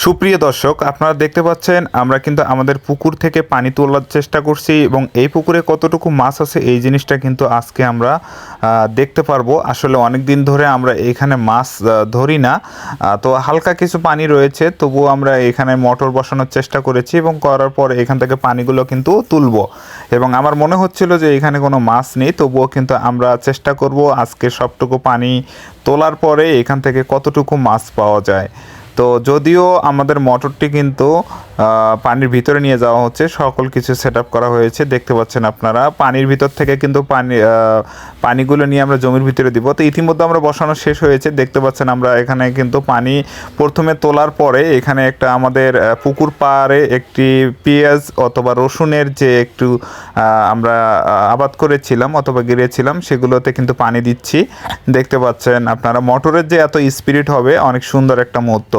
সুপ্রিয় দর্শক, আপনারা দেখতে পাচ্ছেন আমরা কিন্তু আমাদের পুকুর থেকে পানি তোলার চেষ্টা করছি এবং এই পুকুরে কতটুকু মাছ আছে এই জিনিসটা কিন্তু আজকে আমরা দেখতে পারবো। আসলে অনেক দিন ধরে আমরা এখানে মাছ ধরি না, তো হালকা কিছু পানি রয়েছে, তবুও আমরা এখানে মোটর বসানোর চেষ্টা করেছি এবং করার পর এখান থেকে পানিগুলো কিন্তু তুলবো। এবং আমার মনে হচ্ছিল যে এখানে কোনো মাছ নেই, তবুও কিন্তু আমরা চেষ্টা করব আজকে সবটুকু পানি তোলার পরে এখান থেকে কতটুকু মাছ পাওয়া যায়। তো যদিও আমাদের মোটরটি কিন্তু পানির ভিতরে নিয়ে যাওয়া হচ্ছে, সকল কিছু সেট আপ করা হয়েছে, দেখতে পাচ্ছেন আপনারা। পানির ভিতর থেকে কিন্তু পানিগুলো নিয়ে আমরা জমির ভিতরে দিব। তো ইতিমধ্যে আমরা বসানো শেষ হয়েছে, দেখতে পাচ্ছেন আমরা এখানে কিন্তু পানি প্রথমে তোলার পরে এখানে একটা আমাদের পুকুর পাড়ে একটি পেঁয়াজ অথবা রসুনের যে একটু আমরা আবাদ করেছিলাম অথবা গিরেছিলাম সেগুলোতে কিন্তু পানি দিচ্ছি। দেখতে পাচ্ছেন আপনারা মোটরের যে এত স্পিরিট হবে, অনেক সুন্দর একটা মুহূর্ত।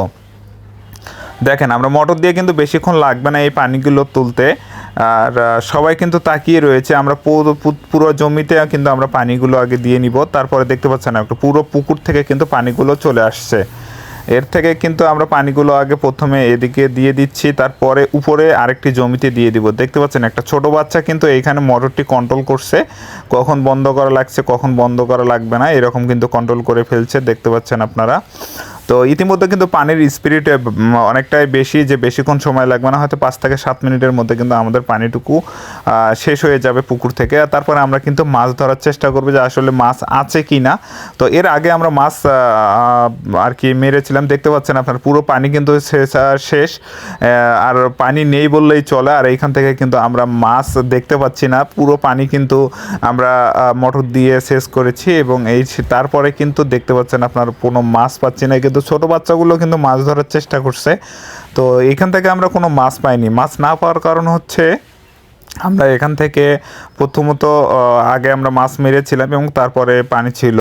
দেখেন আমরা মোটর দিয়ে কিন্তু বেশিক্ষণ লাগবে না এই পানিগুলো তুলতে, আর সবাই কিন্তু তাকিয়ে রয়েছে। আমরা পুরো জমিতে কিন্তু আমরা পানিগুলো আগে দিয়ে নিব, তারপরে দেখতে পাচ্ছেন একটা পুরো পুকুর থেকে কিন্তু পানিগুলো চলে আসছে। এর থেকে কিন্তু আমরা পানিগুলো আগে প্রথমে এদিকে দিয়ে দিচ্ছি, তারপরে উপরে আরেকটি জমিতে দিয়ে দিব। দেখতে পাচ্ছেন একটা ছোট বাচ্চা কিন্তু এইখানে মোটরটি কন্ট্রোল করছে, কখন বন্ধ করা লাগছে কখন বন্ধ করা লাগবে না এরকম কিন্তু কন্ট্রোল করে ফেলছে, দেখতে পাচ্ছেন আপনারা। তো ইতিমধ্যে কিন্তু পানির স্পিরিট অনেকটাই বেশি, যে বেশিক্ষণ সময় লাগবে না, হয়তো 5 থেকে 7 মিনিটের মধ্যে কিন্তু আমাদের পানিটুকু শেষ হয়ে যাবে পুকুর থেকে। আর তারপরে আমরা কিন্তু মাছ ধরার চেষ্টা করবো যে আসলে মাছ আছে কি না। তো এর আগে আমরা মাছ আর কি মেরেছিলাম, দেখতে পাচ্ছেন আপনার পুরো পানি কিন্তু শেষ, আর পানি নেই বললেই চলে। আর এইখান থেকে কিন্তু আমরা মাছ দেখতে পাচ্ছি না, পুরো পানি কিন্তু আমরা মোটর দিয়ে শেষ করেছি এবং তারপরে কিন্তু দেখতে পাচ্ছেন আপনার কোনো মাছ পাচ্ছি না, কিন্তু ছোটো বাচ্চাগুলো কিন্তু মাছ ধরার চেষ্টা করছে। তো এখান থেকে আমরা কোনো মাছ পাইনি। মাছ না পাওয়ার কারণ হচ্ছে আমরা এখান থেকে প্রথমত আগে আমরা মাছ মেরেছিলাম এবং তারপরে পানি ছিল।